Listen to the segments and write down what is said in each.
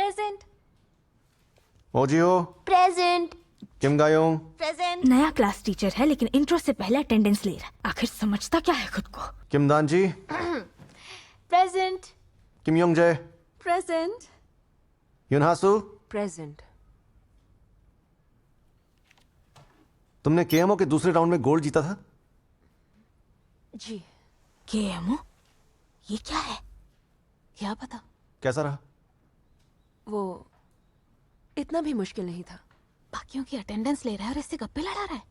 Present. ओजियो present. किम गायोंग present. नया class teacher है लेकिन इंट्रो से पहले अटेंडेंस ले रहा है। आखिर समझता क्या है खुद को। किम दानजी प्रेजेंट। किम योंगजे प्रेजेंट। युनहासु प्रेजेंट। तुमने केएमओ के दूसरे राउंड में गोल्ड जीता था। जी। केएमओ? ये क्या है? क्या पता, कैसा रहा? वो इतना भी मुश्किल नहीं था। बाकियों की अटेंडेंस ले रहा है और इससे गप्पे लड़ा रहा है।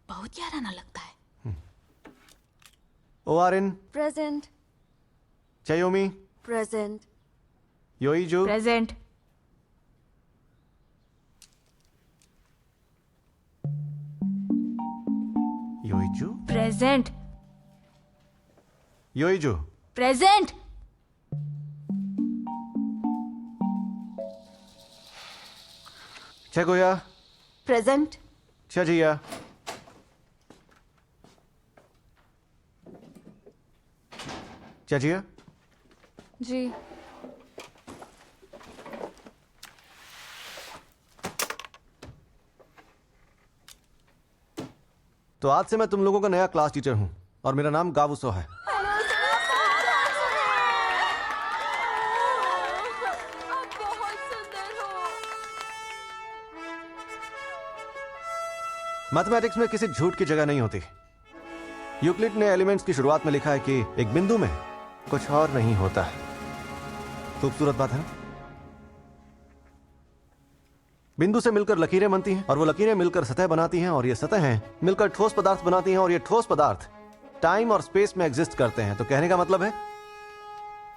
बहुत याराना लगता है। ओआरइन प्रेजेंट। चयोमी प्रेजेंट। योईजू प्रेजेंट। योईजू प्रेजेंट। योईजू प्रेजेंट। छगोया प्रेजेंट। छजिया छजिया जी। तो आज से मैं तुम लोगों का नया क्लास टीचर हूं और मेरा नाम गावुसो है। मैथमेटिक्स में किसी झूठ की जगह नहीं होती। यूक्लिड ने एलिमेंट्स की शुरुआत में लिखा है कि एक बिंदु में कुछ और नहीं होता। खूबसूरत बात है ना? बिंदु से मिलकर लकीरें बनती हैं और वो लकीरें मिलकर सतह बनाती हैं और ये सतहें मिलकर ठोस पदार्थ बनाती हैं और ये ठोस पदार्थ टाइम और स्पेस में एग्जिस्ट करते हैं। तो कहने का मतलब है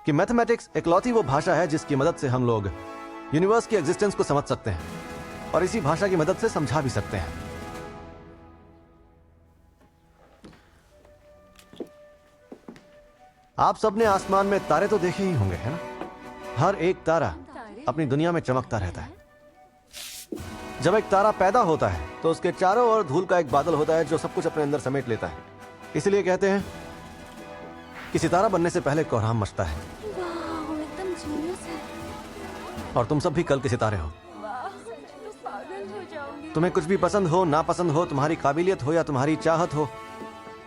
कि मैथमेटिक्स इकलौती वो भाषा है जिसकी मदद से हम लोग यूनिवर्स की एग्जिस्टेंस को समझ सकते हैं और इसी भाषा की मदद से समझा भी सकते हैं। आप सबने आसमान में तारे तो देखे ही होंगे, है ना? हर एक तारा अपनी दुनिया में चमकता रहता है। जब एक तारा पैदा होता है तो उसके चारों ओर धूल का एक बादल होता है जो सब कुछ अपने अंदर समेट लेता है। इसलिए कहते हैं कि सितारा बनने से पहले कोहराम मचता है। वाह, एकदम जीनियस है। और तुम सब भी कल के सितारे हो। वाह, तो पागल हो जाऊंगी। तुम्हें कुछ भी पसंद हो, नापसंद हो, तुम्हारी काबिलियत हो या तुम्हारी चाहत हो,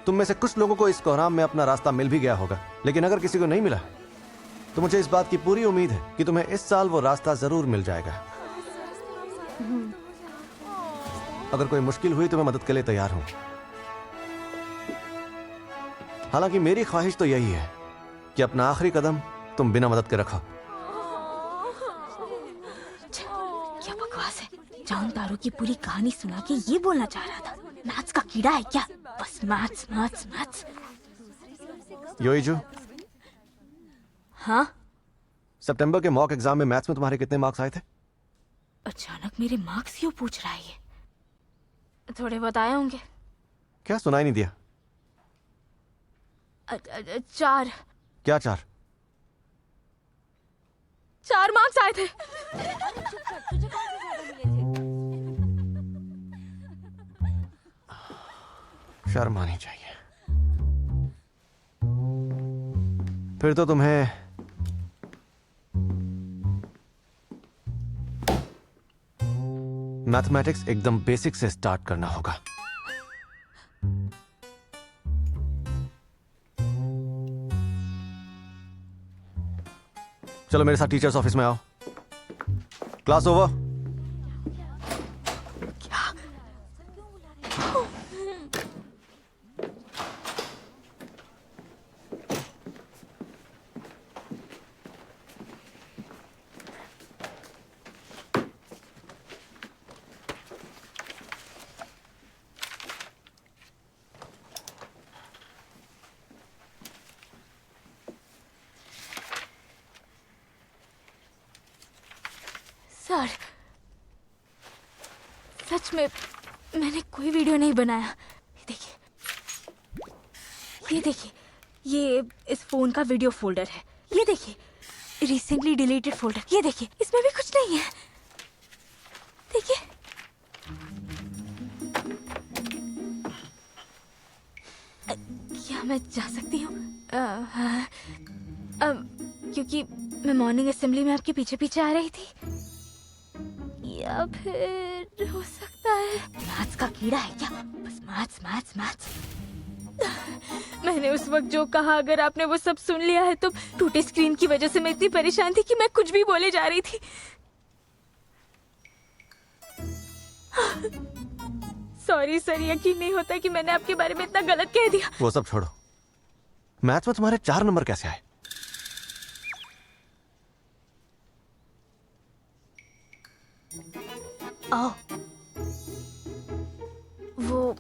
तुम में से कुछ लोगों को इस कोहराम में अपना रास्ता मिल भी गया होगा। लेकिन अगर किसी को नहीं मिला तो मुझे इस बात की पूरी उम्मीद है कि तुम्हें इस साल वो रास्ता जरूर मिल जाएगा। अगर कोई मुश्किल हुई तो मैं मदद के लिए तैयार हूं। हालांकि मेरी ख्वाहिश तो यही है कि अपना आखिरी कदम तुम बिना मदद के रखो। क्या बकवास है। चांद तारों की पूरी कहानी सुना के ये बोलना चाह रहा था। मैथ्स का कीड़ा है क्या? बस मैथ्स मैथ्स मैथ्स। योईजू, हाँ? सितंबर के मॉक एग्जाम में मैथ्स में तुम्हारे कितने मार्क्स आए थे? अचानक मेरे मार्क्स क्यों पूछ रहा है ये? थोड़े बताए होंगे। क्या सुनाई नहीं दिया? 4 क्या 4? 4 मार्क्स आए थे। शर्म आनी चाहिए। फिर तो तुम्हें मैथमेटिक्स एकदम बेसिक से स्टार्ट करना होगा। चलो मेरे साथ टीचर्स ऑफिस में आओ। Class over. सर, सच में मैंने कोई वीडियो नहीं बनाया। ये देखिए, ये देखिए, ये इस फोन का वीडियो फोल्डर है। ये देखिए, रिसेंटली डिलीटेड फोल्डर। ये देखिए, इसमें भी कुछ नहीं है। देखिए, क्या मैं जा सकती हूँ? क्योंकि मैं मॉर्निंग असेंबली में आपके पीछे पीछे आ रही थी, या फिर हो सकता है मैथ्स का कीड़ा है क्या? बस मैथ्स मैथ्स मैथ्स। मैंने उस वक्त जो कहा, अगर आपने वो सब सुन लिया है तो टूटे स्क्रीन की वजह से मैं इतनी परेशान थी कि मैं कुछ भी बोले जा रही थी। सॉरी सर, यकीन नहीं होता कि मैंने आपके बारे में इतना गलत कह दिया। वो सब छोड़ो, मैथ्स में तुम्हारे 4 नंबर कैसे आए? आओ, वो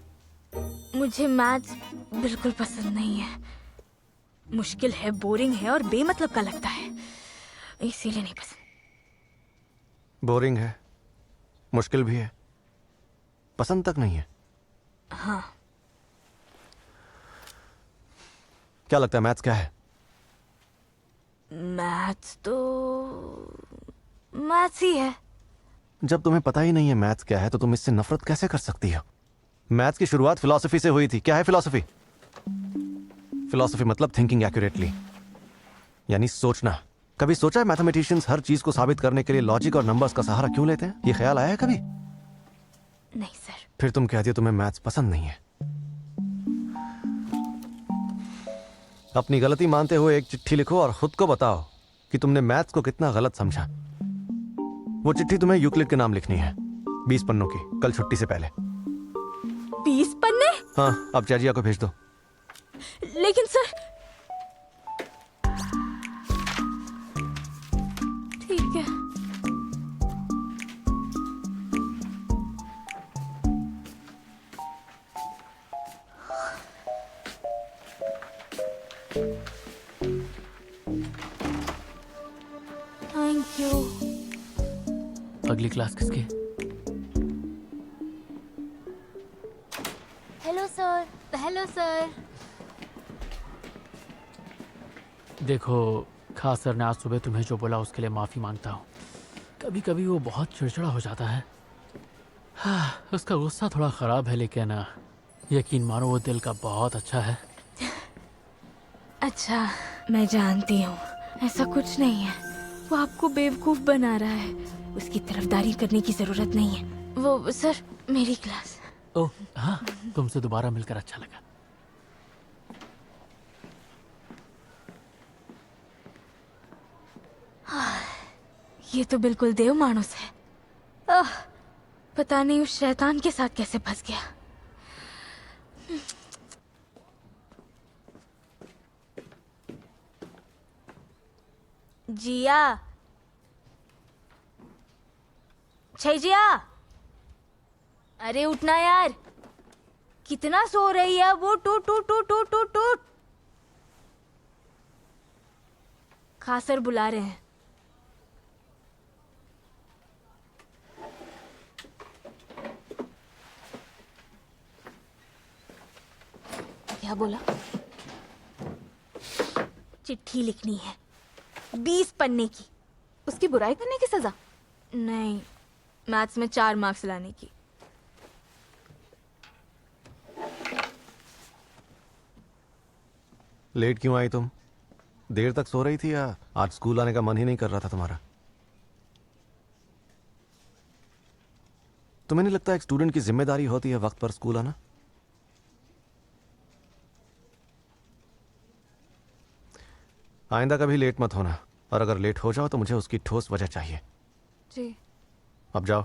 मुझे मैथ्स बिल्कुल पसंद नहीं है। मुश्किल है, बोरिंग है और बेमतलब का लगता है, इसीलिए नहीं पसंद। बोरिंग है, मुश्किल भी है, पसंद तक नहीं है। हाँ। क्या लगता है मैथ्स क्या है? मैथ्स तो मैथ्स ही है। जब तुम्हें पता ही नहीं है मैथ्स क्या है तो तुम इससे नफरत कैसे कर सकती हो? मैथ्स की शुरुआत फिलॉसफी से हुई थी। क्या है फिलॉसफी? फिलॉसफी मतलब थिंकिंग एक्यूरेटली, यानी सोचना। कभी सोचा है मैथमेटिशियंस हर चीज को साबित करने के लिए लॉजिक और नंबर्स का सहारा क्यों लेते हैं? ये ख्याल आया है कभी? नहीं सर। फिर तुम कहती हो तुम्हें मैथ्स पसंद नहीं है। अपनी गलती मानते हुए एक चिट्ठी लिखो और खुद को बताओ कि तुमने मैथ्स को कितना गलत समझा। वो चिट्ठी तुम्हें यूक्लिड के नाम लिखनी है, 20 पन्नों की, कल छुट्टी से पहले। 20 पन्ने? हाँ, अब चाचिया को भेज दो। लेकिन सर। ठीक है। Thank you. अगली क्लास किसकी? Hello sir. Hello sir. देखो, खास सर ने आज सुबह तुम्हें जो बोला उसके लिए माफ़ी मांगता हूँ। कभी कभी वो बहुत चिड़चिड़ा हो जाता है। हाँ, उसका गुस्सा थोड़ा ख़राब है, लेकिन यकीन मानो वो दिल का बहुत अच्छा है। अच्छा, मैं जानती हूँ ऐसा कुछ नहीं है। वो आपको बेवकूफ बना रहा है, उसकी तरफदारी करने की जरूरत नहीं है। वो सर, मेरी क्लास। ओह हाँ, तुमसे दोबारा मिलकर अच्छा लगा। ये तो बिल्कुल देव मानुस है। पता नहीं उस शैतान के साथ कैसे फंस गया। जिया, छैजिया, अरे उठना यार, कितना सो रही है वो? टूट टूट टूट टूट टूट टूट। खासर बुला रहे हैं। क्या बोला? चिट्ठी लिखनी है 20 पन्ने की। उसकी बुराई करने की सजा? नहीं, मैथ्स में 4 मार्क्स लाने की। लेट क्यों आई तुम? देर तक सो रही थी या आज स्कूल आने का मन ही नहीं कर रहा था तुम्हारा? तुम्हें नहीं लगता एक स्टूडेंट की जिम्मेदारी होती है वक्त पर स्कूल आना? आइंदा कभी लेट मत होना, और अगर लेट हो जाओ तो मुझे उसकी ठोस वजह चाहिए। जी। अब जाओ।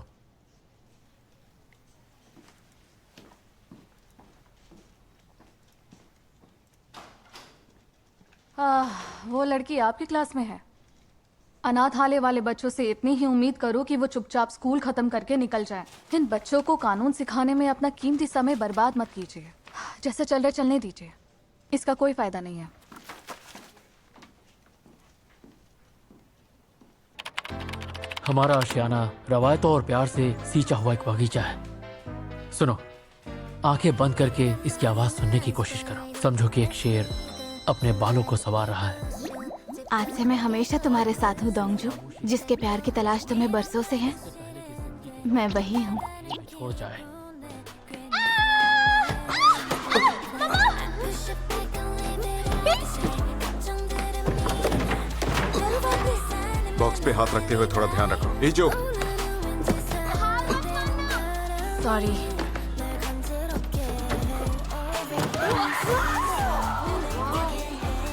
वो लड़की आपकी क्लास में है। अनाथालय वाले बच्चों से इतनी ही उम्मीद करो कि वो चुपचाप स्कूल खत्म करके निकल जाएं। इन बच्चों को कानून सिखाने में अपना कीमती समय बर्बाद मत कीजिए। जैसा चल रहा चलने दीजिए, इसका कोई फायदा नहीं है। हमारा आशियाना रवायतों और प्यार से सींचा हुआ एक बगीचा है। सुनो, आंखें बंद करके इसकी आवाज सुनने की कोशिश करो। समझो कि एक शेर अपने बालों को संवार रहा है। आज से मैं हमेशा तुम्हारे साथ हूँ दोंगजू। जिसके प्यार की तलाश तुम्हें बरसों से है, मैं वही हूँ। छोड़ जाए। बॉक्स पे हाथ रखते हुए थोड़ा ध्यान रखो। इजो, सॉरी।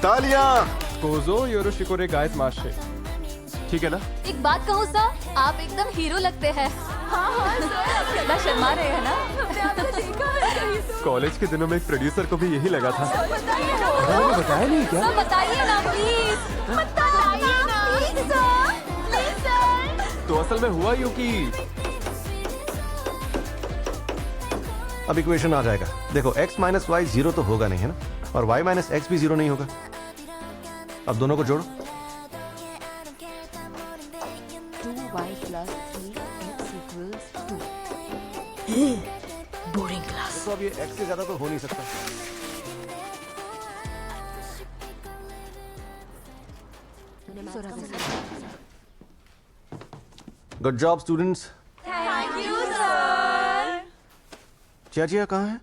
तालियां। कोजो योरोशिकोरे गायत माशे। ठीक है ना? एक बात कहूँ सर, आप एकदम हीरो लगते हैं। हाँ हाँ सर, कितना शर्मा रहे हैं ना। हमने आपको देखा है कहीं तो। कॉलेज के दिनों में एक प्रोड्यूसर को भी यही लगा था। बताइए ना। उन्होंने बताया नहीं क्या? सर बताइए ना प्लीज। बताइए ना प्लीज सर, प्लीज सर। तो असल में हुआ यूं कि अब इक्वेशन आ जाएगा। देखो x माइनस वाई 0 तो होगा नहीं, है ना, और y माइनस एक्स भी 0 नहीं होगा। अब दोनों को जोड़ो। 2y plus 3x equals 2। Boring class. तो अब ये x से ज्यादा तो हो नहीं सकता। Good job students. Thank you sir. चाचिया कहाँ है?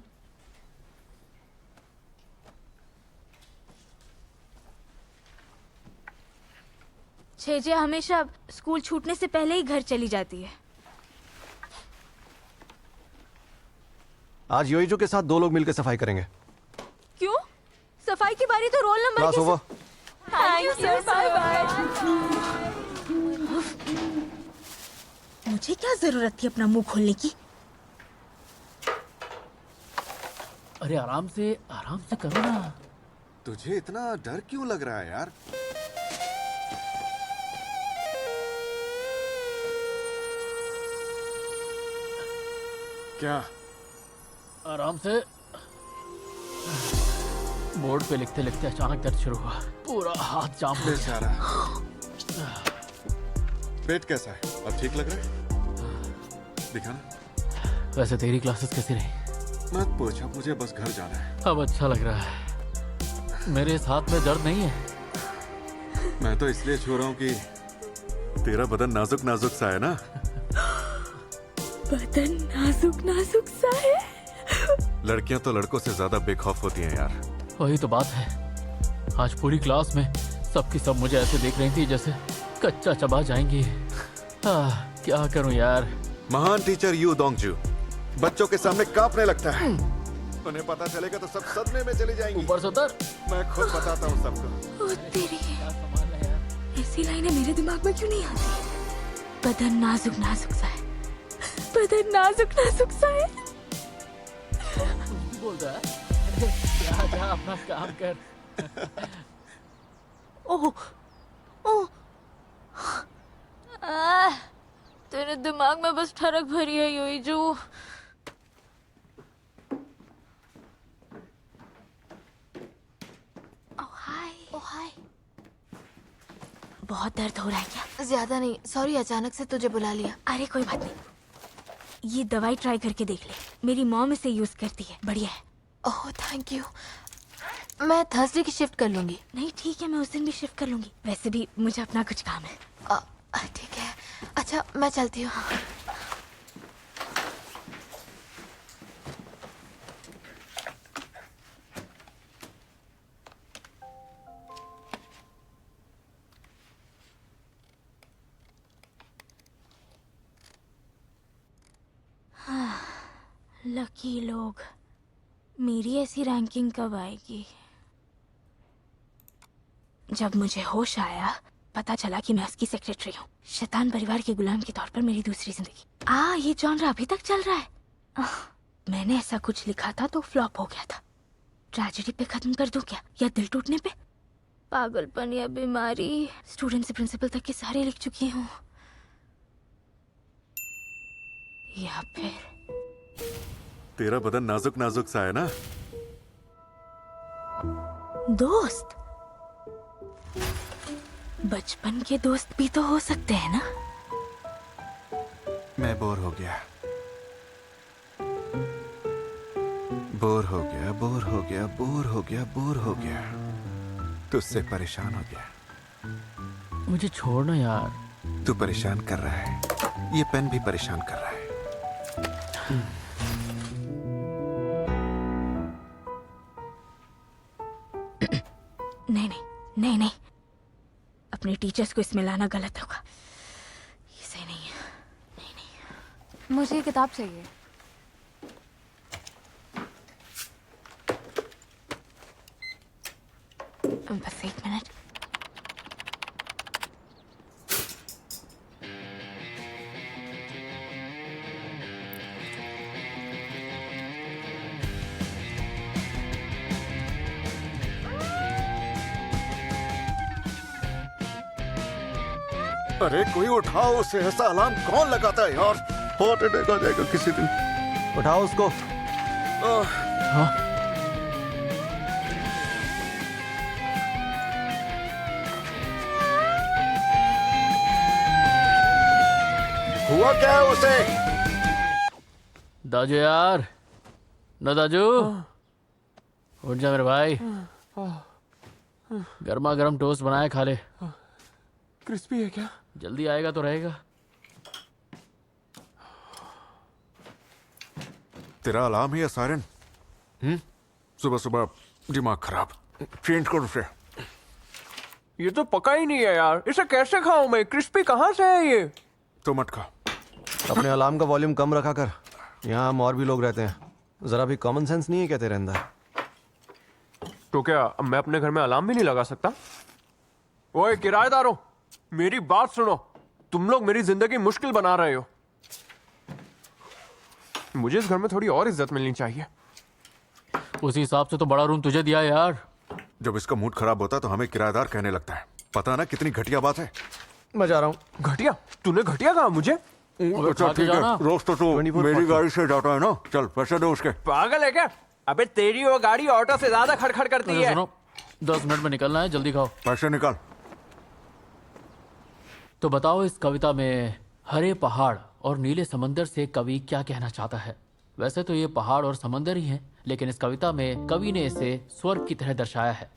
छेजे हमेशा स्कूल छूटने से पहले ही घर चली जाती है। आज योइजो के साथ 2 लोग मिलकर सफाई करेंगे। क्यों? सफाई की बारी तो रोल नंबर क्लास के over. Thank you sir, bye bye. मुझे क्या जरूरत थी अपना मुंह खोलने की? अरे आराम से करो ना। तुझे इतना डर क्यों लग रहा है यार? क्या? आराम से। बोर्ड पे लिखते लिखते अचानक दर्द शुरू हुआ, पूरा हाथ जाम हो गया। बेचारा। पेट कैसा है? अब ठीक लग रहा है? दिखाना। वैसे तेरी क्लासेस कैसी रही? मत पूछ, अब मुझे बस घर जाना है। अब अच्छा लग रहा है। मेरे इस हाथ में दर्द नहीं है। मैं तो इसलिए छू रहा हूँ कि तेरा बदन नाजुक नाजुक सा है ना। बदन नाजुक नाजुक सा है। लड़कियां तो लड़कों से ज्यादा बेखौफ होती हैं यार। वही तो बात है। आज पूरी क्लास में सबकी सब मुझे ऐसे देख रही थी जैसे कच्चा चबा जाएंगी। क्या करूं यार। महान टीचर यू दोंगजू बच्चों के सामने कांपने लगता है। उन्हें पता चलेगा तो सब सदमे में चली जाएंगी। ऊपर से उतर। मैं खुद बताता हूँ सबको। ओ तेरी, ऐसी लाइनें मेरे दिमाग में क्यों नहीं आती? बदन नाजुक नाजुक सा है, बदन नाजुक नाजुक सा है। बोल रहा है। जा अपना काम कर। ओह ओह, तेरे दिमाग में बस ठरक भरी है योइजू। ओ हाय। बहुत दर्द हो रहा है क्या? ज्यादा नहीं, सॉरी अचानक से तुझे बुला लिया। अरे कोई बात नहीं, ये दवाई ट्राई करके देख ले। मेरी मॉम इसे यूज करती है, बढ़िया है। Oh thank you. मैं थर्सडे की शिफ्ट कर लूंगी। नहीं ठीक है, मैं उस दिन भी शिफ्ट कर लूंगी। वैसे भी मुझे अपना कुछ काम है। ठीक है, अच्छा मैं चलती हूँ। लकी लोग, मेरी ऐसी रैंकिंग कब आएगी? जब मुझे होश आया, पता चला कि मैं उसकी सेक्रेटरी हूँ। शैतान परिवार के गुलाम के तौर पर मेरी दूसरी जिंदगी। ये जॉनर अभी तक चल रहा है। मैंने ऐसा कुछ लिखा था तो फ्लॉप हो गया था। ट्रेजेडी पे खत्म कर दूं क्या, या दिल टूटने पे? पागलपन या बीमारी, स्टूडेंट से प्रिंसिपल तक के सारे लिख चुकी हूँ। या फिर तेरा बदन नाजुक नाजुक सा है ना। दोस्त, बचपन के दोस्त भी तो हो सकते हैं ना। मैं बोर हो गया, बोर हो गया, बोर हो गया, बोर हो गया, बोर हो गया। तुझसे परेशान हो गया। मुझे छोड़ना यार। तू परेशान कर रहा है, ये पेन भी परेशान कर रहा है। नहीं नहीं नहीं नहीं, अपनी टीचर्स को इसमें लाना गलत होगा। ये सही नहीं है। मुझे ये किताब चाहिए। बस एक मिनट। अरे कोई उठाओ उसे, ऐसा अलार्म कौन लगाता है यार? हार्ट अटैक आ जाएगा किसी दिन। उठाओ उसको। हाँ हुआ क्या है उसे? दाजू यार, न दाजू, उठ जा मेरे भाई। गर्मा गर्म टोस्ट बनाए, खा ले। क्रिस्पी है क्या? जल्दी आएगा तो रहेगा। तेरा अलार्म ही है सायरन। सुबह सुबह दिमाग खराब। चेंज कर उसे। ये तो पका ही नहीं है यार, इसे कैसे खाऊं मैं? क्रिस्पी कहाँ से है ये? तो मत खा। अपने अलार्म का वॉल्यूम कम रखा कर। यहाँ हम और भी लोग रहते हैं। जरा भी कॉमन सेंस नहीं है क्या तेरे अंदर? तो क्या अब मैं अपने घर में अलार्म भी नहीं लगा सकता? ओए किराएदारों, मेरी बात सुनो। तुम लोग मेरी जिंदगी मुश्किल बना रहे हो। मुझे इस घर में थोड़ी और इज्जत मिलनी चाहिए। उसी हिसाब से तो बड़ा रूम तुझे दिया है यार। जब इसका मूड खराब होता है तो हमें किराएदार कहने लगता है। पता ना कितनी घटिया बात है। मैं जा रहा हूँ। घटिया? तूने घटिया कहा मुझे? अच्छा ठीक है, जाना। रोज तो तू 24 मेरी गाड़ी से जाता है ना। चल पैसे दो उसके। पागल है क्या? अबे तेरी वो गाड़ी ऑटो से ज्यादा खड़खड़ करती अरे है। सुनो, 10 मिनट में निकलना है, जल्दी खाओ। पैसे निकाल। तो बताओ, इस कविता में हरे पहाड़ और नीले समंदर से कवि क्या कहना चाहता है? वैसे तो ये पहाड़ और समंदर ही हैं, लेकिन इस कविता में कवि ने इसे स्वर्ग की तरह दर्शाया है।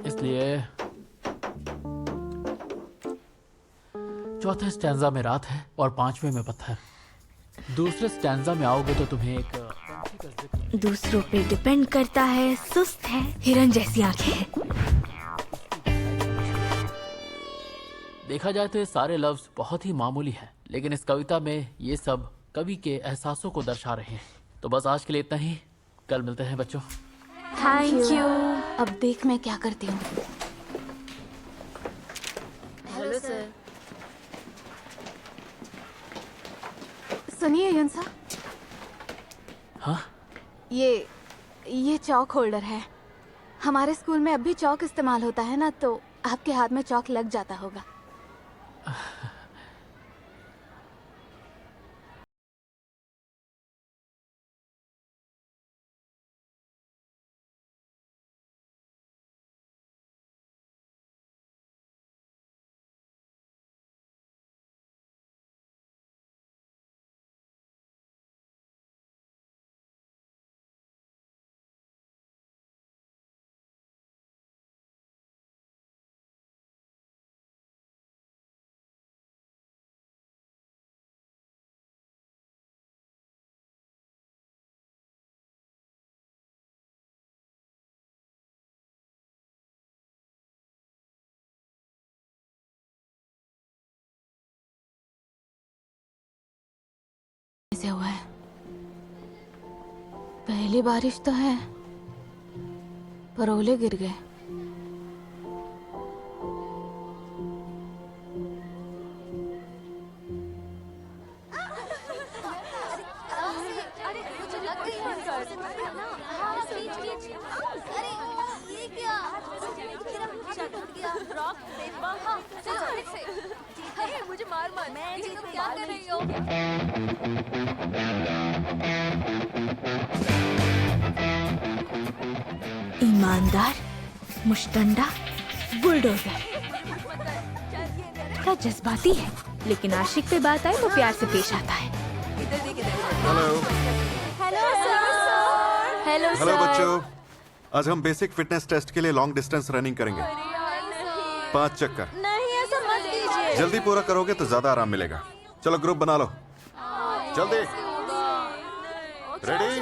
इसलिए चौथे स्टैंजा में रात है और 5वें में पत्थर। दूसरे स्टैंजा में आओगे तो तुम्हें एक पंछी का जिक्र। दूसरों पे डिपेंड करता है, सुस्त है, हिरन जैसी आंखें हैं। देखा जाए तो ये सारे लफ्ज बहुत ही मामूली हैं, लेकिन इस कविता में ये सब कवि के एहसासों को दर्शा रहे हैं। तो बस आज के लिए इतना ही। कल मिलते हैं बच्चों। Thank you. अब देख मैं क्या करती हूँ। Hello sir. सुनिए युनसा, हाँ, ये चौक होल्डर है। हमारे स्कूल में अब भी चौक इस्तेमाल होता है ना, तो आपके हाथ में चौक लग जाता होगा। ऐसे हुआ है। पहली बारिश तो है, पर ओले गिर गए। मुझे मार मत। ये तुम क्या कर रही हो? ईमानदार, मुश्तंडा, बुलडोजर का जज्बाती है, लेकिन आशिक पे बात आए तो प्यार से पेश आता है। हेलो हेलो हेलो बच्चों, आज हम बेसिक फिटनेस टेस्ट के लिए लॉन्ग डिस्टेंस रनिंग करेंगे। 5 चक्कर। नहीं, ऐसा मत कीजिए। जल्दी पूरा करोगे तो ज्यादा आराम मिलेगा। चलो ग्रुप बना लो, जल्दी। रेडी?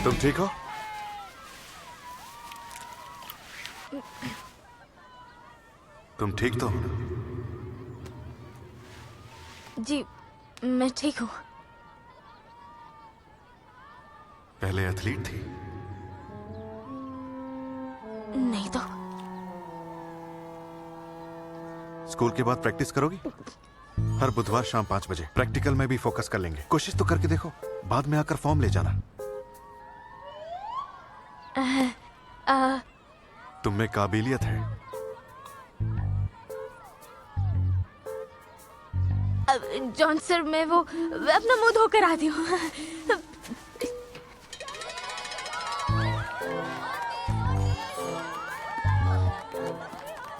तुम ठीक हो? तुम ठीक तो हो ना? जी मैं ठीक हूँ। पहले एथलीट थी। नहीं तो स्कूल के बाद प्रैक्टिस करोगी? हर बुधवार शाम 5 बजे प्रैक्टिकल में भी फोकस कर लेंगे। कोशिश तो करके देखो, बाद में आकर फॉर्म ले जाना। तुम में काबिलियत है। जॉन सर मैं अपना मुंह धोकर आती हूँ।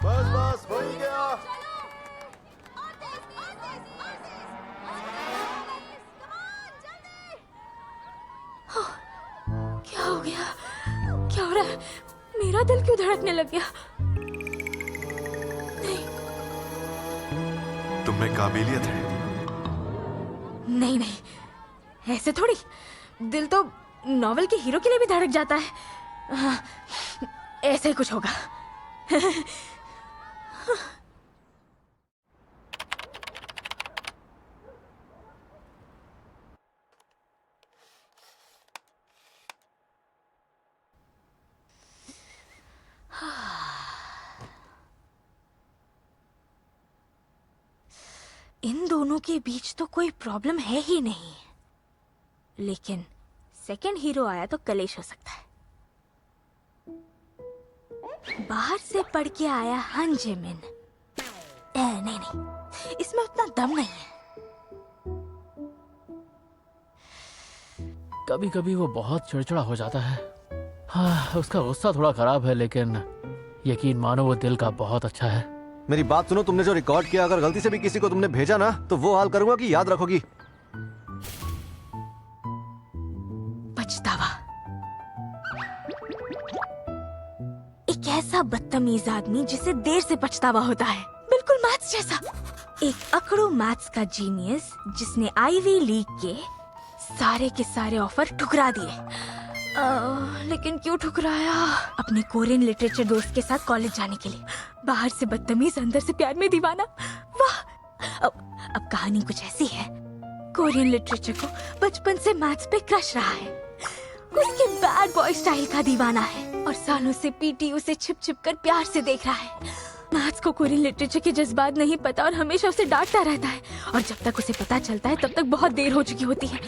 बस बस हो ही गया। क्या हो गया? क्या हो रहा है? मेरा दिल क्यों धड़कने लग गया? नहीं तुम में काबिलियत है। नहीं नहीं, ऐसे थोड़ी। दिल तो नॉवेल के हीरो के लिए भी धड़क जाता है। हाँ, ऐसे ही कुछ होगा। इन दोनों के बीच तो कोई प्रॉब्लम है ही नहीं, लेकिन सेकंड हीरो आया तो कलेश हो सकता है। बाहर से पढ़ के आया हान जेमिन। नहीं नहीं, इसमें उतना दम नहीं है। कभी कभी वो बहुत चिड़चिड़ा हो जाता है। हाँ, उसका गुस्सा थोड़ा खराब है, लेकिन यकीन मानो वो दिल का बहुत अच्छा है। मेरी बात सुनो, तुमने जो रिकॉर्ड किया अगर गलती से भी किसी को तुमने भेजा ना तो वो हाल करूंगा कि याद रखोगी। पछतावा। एक ऐसा बदतमीज आदमी जिसे देर से पछतावा होता है, बिल्कुल मैथ्स जैसा। एक अकड़ू मैथ्स का जीनियस जिसने आईवी लीग के सारे ऑफर ठुकरा दिए। लेकिन क्यों ठुकराया? अपने कोरियन लिटरेचर दोस्त के साथ कॉलेज जाने के लिए। बाहर से बदतमीज, अंदर से प्यार में दीवाना। वाह! अब कहानी कुछ ऐसी है। कोरियन लिटरेचर को बचपन से मैथ्स पे क्रश रहा है। उसके बैड बॉय स्टाइल का दीवाना है और सालों से पीटी उसे छिप छिप कर प्यार से देख रहा है। मैथ्स को कोरियन लिटरेचर के जज्बात नहीं पता और हमेशा उसे डांटता रहता है, और जब तक उसे पता चलता है तब तक बहुत देर हो चुकी होती है।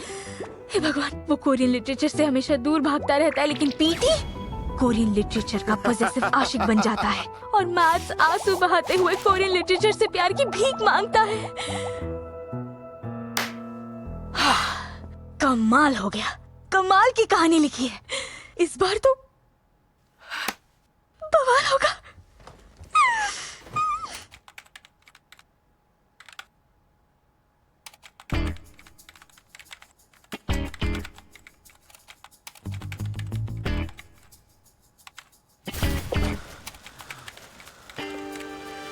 हे भगवान, वो कोरियन लिटरेचर से हमेशा दूर भागता रहता है, लेकिन पीटी कोरियन लिटरेचर का पॉजेसिव आशिक बन जाता है और मैथ्स आंसू बहाते हुए कोरियन लिटरेचर से प्यार की भीख मांगता है। कमाल हो गया, कमाल की कहानी लिखी है। इस बार तो बवाल होगा।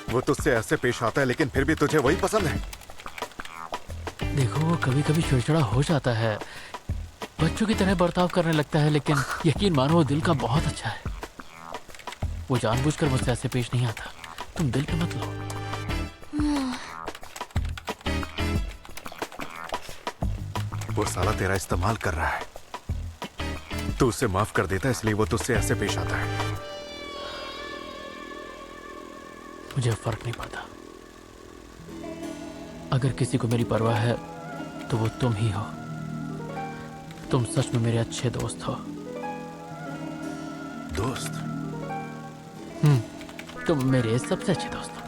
वो तुझसे ऐसे पेश आता है लेकिन फिर भी तुझे वही पसंद है। देखो, वो कभी कभी चिड़चिड़ा हो जाता है, बच्चों की तरह बर्ताव करने लगता है, लेकिन यकीन मानो वो दिल का बहुत अच्छा है। वो जानबूझकर मुझसे ऐसे पेश नहीं आता। तुम दिल पे मत लो। वो साला तेरा इस्तेमाल कर रहा है। तू उसे माफ कर देता है इसलिए वो तुझसे ऐसे पेश आता है। मुझे फर्क नहीं पड़ता। अगर किसी को मेरी परवाह है तो वो तुम ही हो। तुम सच में मेरे अच्छे दोस्त हो। दोस्त? तुम मेरे सबसे अच्छे दोस्त हो।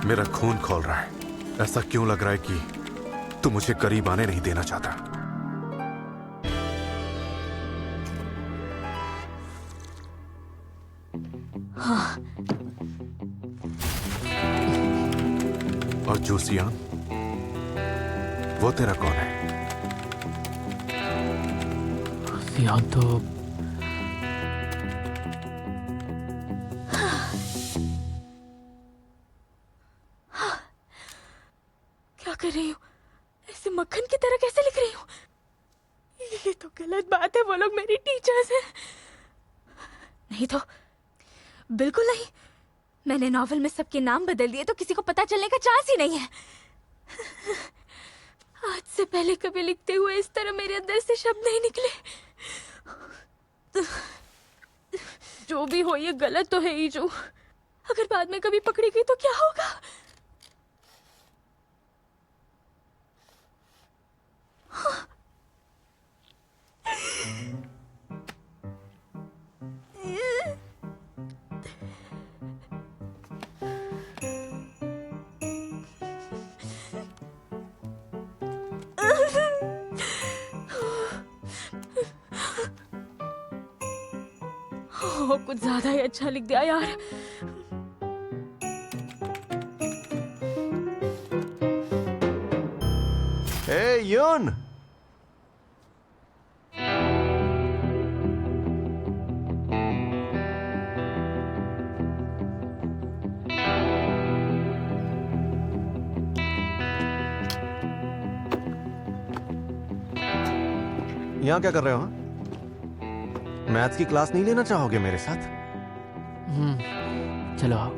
मेरा खून खौल रहा है। ऐसा क्यों लग रहा है कि तू मुझे करीब आने नहीं देना चाहता? हाँ। और जूसियान, वो तेरा कौन है? सियान तो क्या कर रही हूँ? ऐसे मक्खन की तरह कैसे लिख रही हूँ? ये तो गलत बात है, वो लोग मेरी टीचर्स हैं। नहीं तो बिल्कुल नहीं। मैंने नॉवेल में सबके नाम बदल दिए तो किसी को पता चलने का चांस ही नहीं है। आज से पहले कभी लिखते हुए इस तरह मेरे अंदर से शब्द नहीं निकले। जो भी हो ये गलत तो है ही जो। अगर बाद में कभी पकड़ी गई तो क्या होगा? कुछ ज्यादा ही अच्छा लिख दिया यार। हे यून, यहाँ क्या कर रहे हो? हाँ? मैथ्स की क्लास नहीं लेना चाहोगे मेरे साथ? चलो आओ।